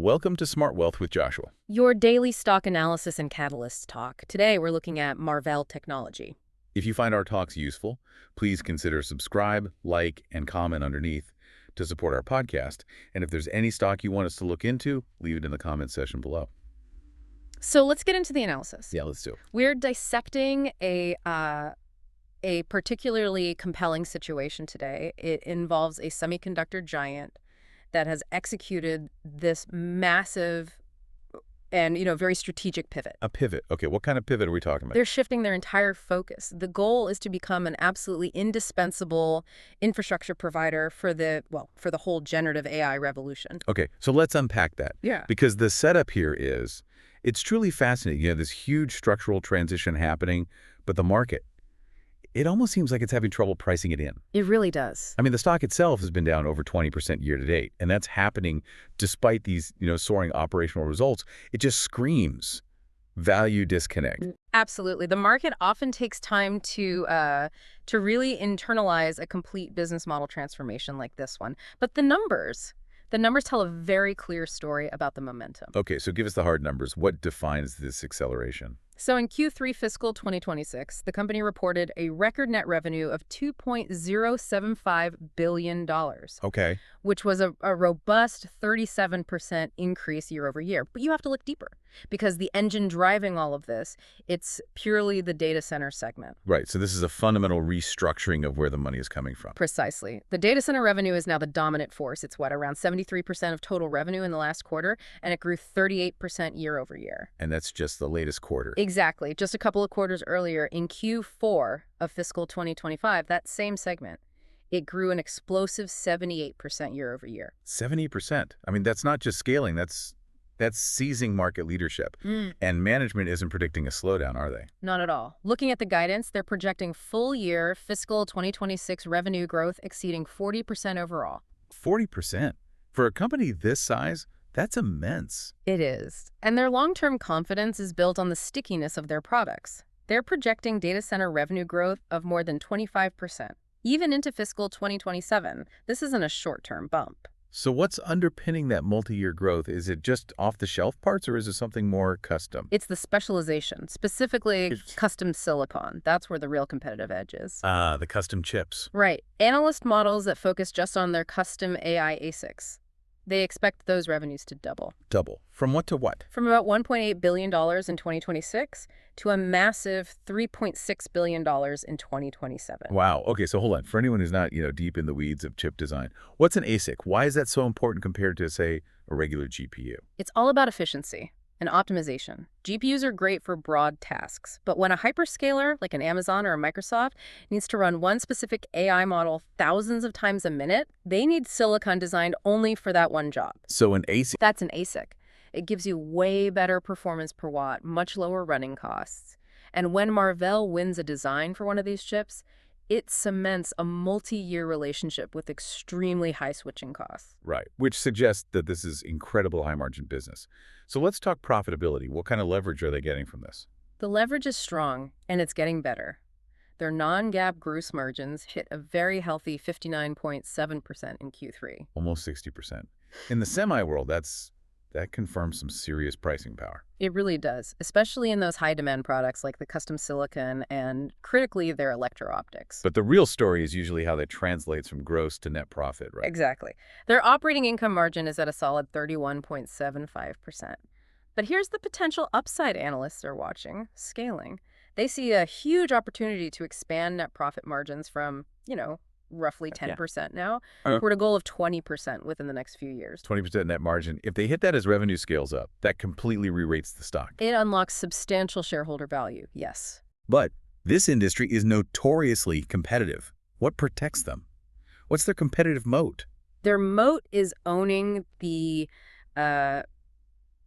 Welcome to Smart Wealth with Joshua. Your daily stock analysis and catalysts talk. Today we're looking at Marvell Technology. If you find our talks useful, please consider subscribe, like, and comment underneath to support our podcast. And if there's any stock you want us to look into, leave it in the comment section below. So let's get into the analysis. Yeah, let's do it. We're dissecting a particularly compelling situation today. It involves a semiconductor giant that has executed this massive and, very strategic pivot. A pivot. Okay, what kind of pivot are we talking about? They're shifting their entire focus. The goal is to become an absolutely indispensable infrastructure provider for the whole generative AI revolution. Okay, so let's unpack that. Yeah. Because the setup here is, it's truly fascinating. You have this huge structural transition happening, but the market, it almost seems like it's having trouble pricing it in. It really does. I mean, the stock itself has been down over 20% year to date, and that's happening despite these, soaring operational results. It just screams value disconnect. Absolutely. The market often takes time to really internalize a complete business model transformation like this one. But the numbers tell a very clear story about the momentum. Okay, so give us the hard numbers. What defines this acceleration? So in Q3 fiscal 2026, the company reported a record net revenue of $2.075 billion. Okay. Which was a robust 37% increase year over year. But you have to look deeper because the engine driving all of this, it's purely the data center segment. Right, so this is a fundamental restructuring of where the money is coming from. Precisely. The data center revenue is now the dominant force. It's around 73% of total revenue in the last quarter, and it grew 38% year over year. And that's just the latest quarter. Exactly. Just a couple of quarters earlier, in Q4 of fiscal 2025, that same segment, it grew an explosive 78% year over year. 70%. I mean, that's not just scaling, that's seizing market leadership. And management isn't predicting a slowdown, are they? Not at all. Looking at the guidance, they're projecting full year fiscal 2026 revenue growth exceeding 40% overall. 40%? For a company this size, that's immense. It is. And their long-term confidence is built on the stickiness of their products. They're projecting data center revenue growth of more than 25%. Even into fiscal 2027, this isn't a short-term bump. So what's underpinning that multi-year growth? Is it just off-the-shelf parts, or is it something more custom? It's the specialization, specifically custom silicon. That's where the real competitive edge is. The custom chips. Right. Analyst models that focus just on their custom AI ASICs. They expect those revenues to double. Double. From what to what? From about $1.8 billion in 2026 to a massive $3.6 billion in 2027. Wow. Okay, so hold on. For anyone who's not, deep in the weeds of chip design, what's an ASIC? Why is that so important compared to, say, a regular GPU? It's all about efficiency and optimization. GPUs are great for broad tasks, but when a hyperscaler, like an Amazon or a Microsoft, needs to run one specific AI model thousands of times a minute, they need silicon designed only for that one job. So an ASIC? That's an ASIC. It gives you way better performance per watt, much lower running costs. And when Marvell wins a design for one of these chips, it cements a multi-year relationship with extremely high switching costs. Right, which suggests that this is incredible high-margin business. So let's talk profitability. What kind of leverage are they getting from this? The leverage is strong, and it's getting better. Their non-GAAP gross margins hit a very healthy 59.7% in Q3. Almost 60%. In the semi world, that confirms some serious pricing power. It really does, especially in those high-demand products like the custom silicon and, critically, their electro-optics. But the real story is usually how that translates from gross to net profit, right? Exactly. Their operating income margin is at a solid 31.75%. But here's the potential upside analysts are watching, scaling. They see a huge opportunity to expand net profit margins from, roughly 10% now, toward a goal of 20% within the next few years. 20% net margin. If they hit that as revenue scales up, that completely re-rates the stock. It unlocks substantial shareholder value, yes. But this industry is notoriously competitive. What protects them? What's their competitive moat? Their moat is owning the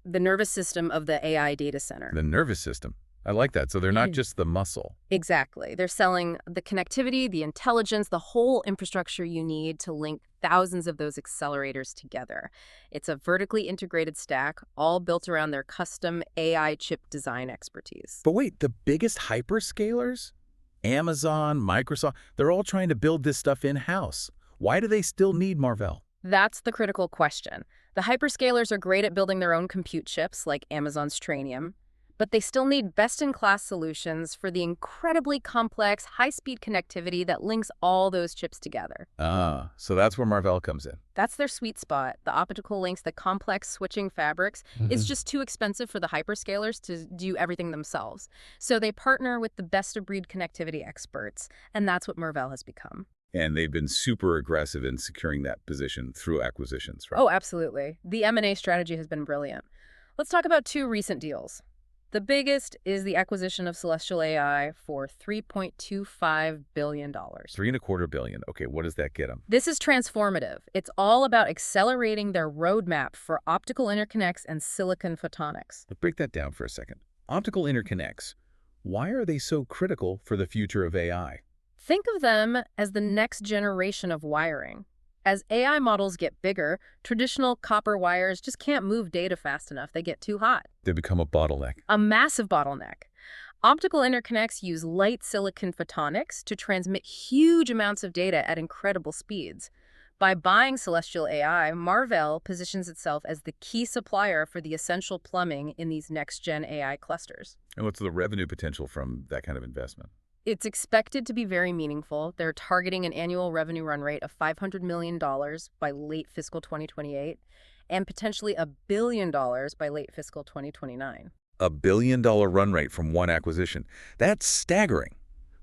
nervous system of the AI data center. The nervous system. I like that. So they're not just the muscle. Exactly. They're selling the connectivity, the intelligence, the whole infrastructure you need to link thousands of those accelerators together. It's a vertically integrated stack, all built around their custom AI chip design expertise. But wait, the biggest hyperscalers? Amazon, Microsoft, they're all trying to build this stuff in-house. Why do they still need Marvell? That's the critical question. The hyperscalers are great at building their own compute chips, like Amazon's Trainium, but they still need best-in-class solutions for the incredibly complex, high-speed connectivity that links all those chips together. Ah, so that's where Marvell comes in. That's their sweet spot. The optical links, the complex switching fabrics, it's just too expensive for the hyperscalers to do everything themselves. So they partner with the best-of-breed connectivity experts, and that's what Marvell has become. And they've been super aggressive in securing that position through acquisitions, right? Oh, absolutely. The M&A strategy has been brilliant. Let's talk about two recent deals. The biggest is the acquisition of Celestial AI for $3.25 billion. $3.25 billion. Okay, what does that get them? This is transformative. It's all about accelerating their roadmap for optical interconnects and silicon photonics. Let's break that down for a second. Optical interconnects. Why are they so critical for the future of AI? Think of them as the next generation of wiring. As AI models get bigger, traditional copper wires just can't move data fast enough. They get too hot. They become a bottleneck. A massive bottleneck. Optical interconnects use light silicon photonics to transmit huge amounts of data at incredible speeds. By buying Celestial AI, Marvell positions itself as the key supplier for the essential plumbing in these next-gen AI clusters. And what's the revenue potential from that kind of investment? It's expected to be very meaningful. They're targeting an annual revenue run rate of $500 million by late fiscal 2028 and potentially $1 billion by late fiscal 2029. $1 billion run rate from one acquisition. That's staggering.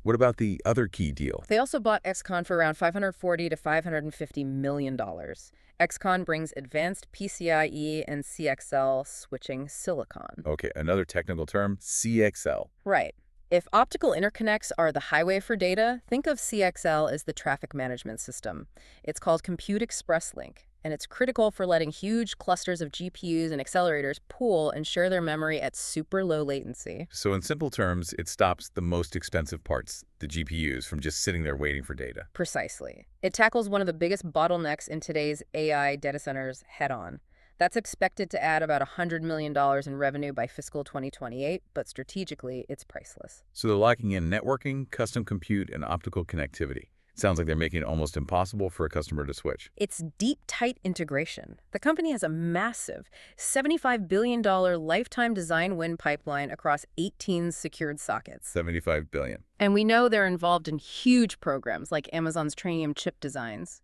What about the other key deal? They also bought XConn for around $540 to $550 million. XConn brings advanced PCIe and CXL switching silicon. Okay, another technical term, CXL. Right. If optical interconnects are the highway for data, think of CXL as the traffic management system. It's called Compute Express Link, and it's critical for letting huge clusters of GPUs and accelerators pool and share their memory at super low latency. So in simple terms, it stops the most expensive parts, the GPUs, from just sitting there waiting for data. Precisely. It tackles one of the biggest bottlenecks in today's AI data centers head-on. That's expected to add about $100 million in revenue by fiscal 2028, but strategically, it's priceless. So they're locking in networking, custom compute, and optical connectivity. It sounds like they're making it almost impossible for a customer to switch. It's deep, tight integration. The company has a massive $75 billion lifetime design win pipeline across 18 secured sockets. $75 billion. And we know they're involved in huge programs like Amazon's Trainium chip designs.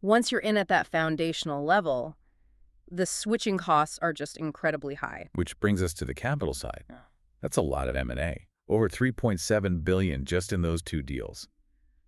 Once you're in at that foundational level, the switching costs are just incredibly high. Which brings us to the capital side. That's a lot of M&A. Over $3.7 billion just in those two deals.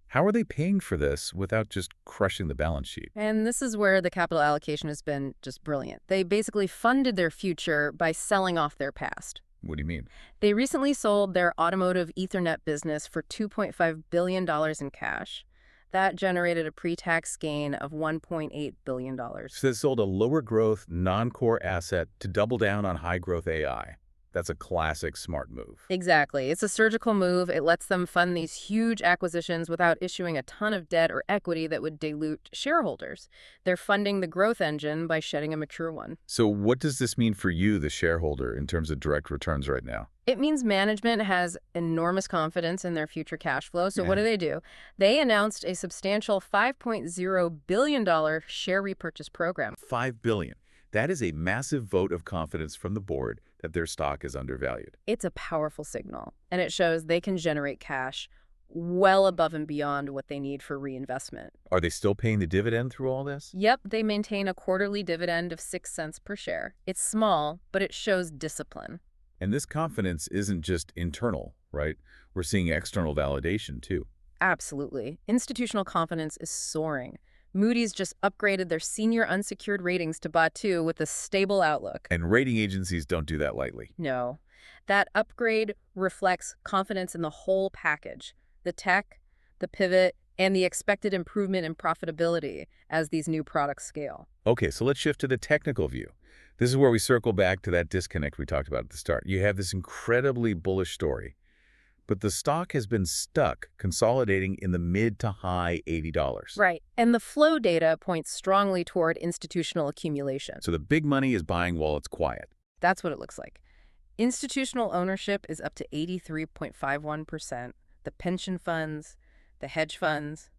How are they paying for this without just crushing the balance sheet? And this is where the capital allocation has been just brilliant. They basically funded their future by selling off their past. What do you mean? They recently sold their automotive Ethernet business for $2.5 billion in cash. That generated a pre-tax gain of $1.8 billion. So they sold a lower growth, non-core asset to double down on high growth AI. That's a classic smart move. Exactly. It's a surgical move. It lets them fund these huge acquisitions without issuing a ton of debt or equity that would dilute shareholders. They're funding the growth engine by shedding a mature one. So what does this mean for you, the shareholder, in terms of direct returns right now? It means management has enormous confidence in their future cash flow. So Yeah. what do? They announced a substantial $5.0 billion share repurchase program. $5 billion. That is a massive vote of confidence from the board that their stock is undervalued. It's a powerful signal, and it shows they can generate cash well above and beyond what they need for reinvestment. Are they still paying the dividend through all this? Yep, they maintain a quarterly dividend of 6 cents per share. It's small, but it shows discipline. And this confidence isn't just internal, right? We're seeing external validation too. Absolutely. Institutional confidence is soaring. Moody's just upgraded their senior unsecured ratings to Ba2 with a stable outlook. And rating agencies don't do that lightly. No. That upgrade reflects confidence in the whole package. The tech, the pivot, and the expected improvement in profitability as these new products scale. Okay, so let's shift to the technical view. This is where we circle back to that disconnect we talked about at the start. You have this incredibly bullish story, but the stock has been stuck consolidating in the mid to high $80. Right. And the flow data points strongly toward institutional accumulation. So the big money is buying while it's quiet. That's what it looks like. Institutional ownership is up to 83.51%. The pension funds, the hedge funds,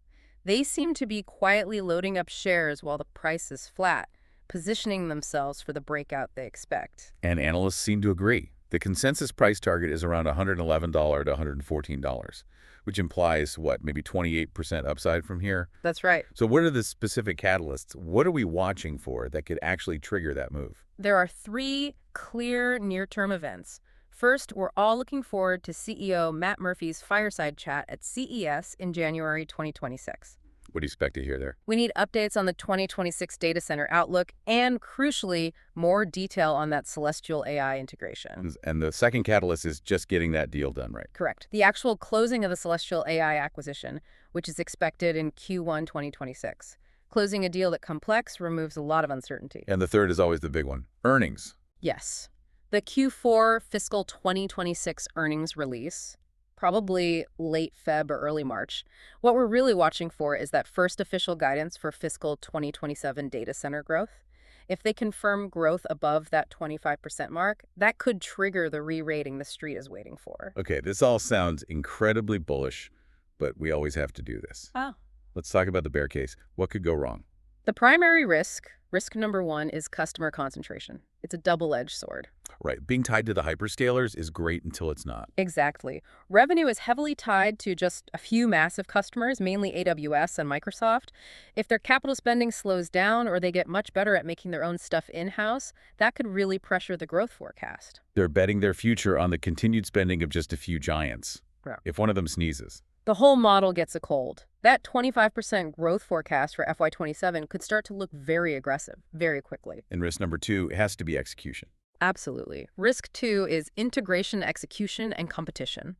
they seem to be quietly loading up shares while the price is flat. positioning themselves for the breakout they expect. And analysts seem to agree. The consensus price target is around $111 to $114, which implies, what, maybe 28% upside from here? That's right. So what are the specific catalysts? What are we watching for that could actually trigger that move? There are three clear near-term events. First, we're all looking forward to CEO Matt Murphy's fireside chat at CES in January 2026. What do you expect to hear there? We need updates on the 2026 data center outlook and, crucially, more detail on that celestial AI integration. And the second catalyst is just getting that deal done, right? Correct. The actual closing of the celestial AI acquisition, which is expected in Q1 2026. Closing a deal that complex removes a lot of uncertainty. And the third is always the big one, earnings. Yes. The Q4 fiscal 2026 earnings release, probably late Feb or early March. What we're really watching for is that first official guidance for fiscal 2027 data center growth. If they confirm growth above that 25% mark, that could trigger the re-rating the street is waiting for. Okay, this all sounds incredibly bullish, but we always have to do this. Oh. Let's talk about the bear case. What could go wrong? The primary risk number one, is customer concentration. It's a double-edged sword. Right. Being tied to the hyperscalers is great until it's not. Exactly. Revenue is heavily tied to just a few massive customers, mainly AWS and Microsoft. If their capital spending slows down or they get much better at making their own stuff in-house, that could really pressure the growth forecast. They're betting their future on the continued spending of just a few giants. Yeah. If one of them sneezes. The whole model gets a cold. That 25% growth forecast for FY27 could start to look very aggressive very quickly. And risk number two has to be execution. Absolutely. Risk two is integration, execution, and competition.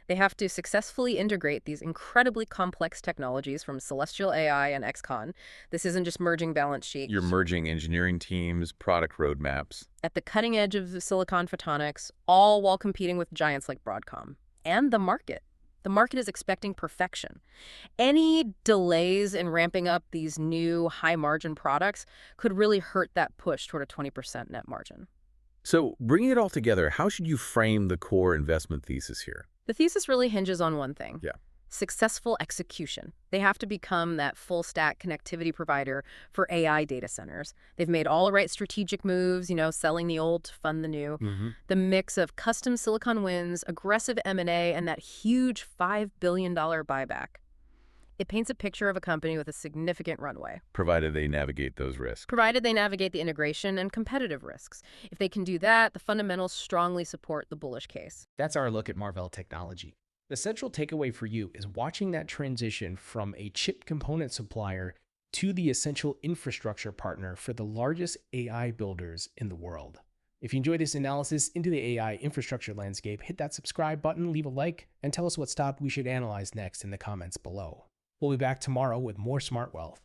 They have to successfully integrate these incredibly complex technologies from Celestial AI and XConn. This isn't just merging balance sheets. You're merging engineering teams, product roadmaps. At the cutting edge of silicon photonics, all while competing with giants like Broadcom. And the market. The market is expecting perfection. Any delays in ramping up these new high-margin products could really hurt that push toward a 20% net margin. So bringing it all together, how should you frame the core investment thesis here? The thesis really hinges on one thing. Yeah. Successful execution. They have to become that full-stack connectivity provider for AI data centers. They've made all the right strategic moves, selling the old to fund the new. The mix of custom silicon wins, aggressive M&A, and that huge $5 billion buyback. It paints a picture of a company with a significant runway. Provided they navigate those risks. Provided they navigate the integration and competitive risks. If they can do that, the fundamentals strongly support the bullish case. That's our look at Marvell Technology. The central takeaway for you is watching that transition from a chip component supplier to the essential infrastructure partner for the largest AI builders in the world. If you enjoyed this analysis into the AI infrastructure landscape, hit that subscribe button, leave a like, and tell us what stock we should analyze next in the comments below. We'll be back tomorrow with more Smart Wealth.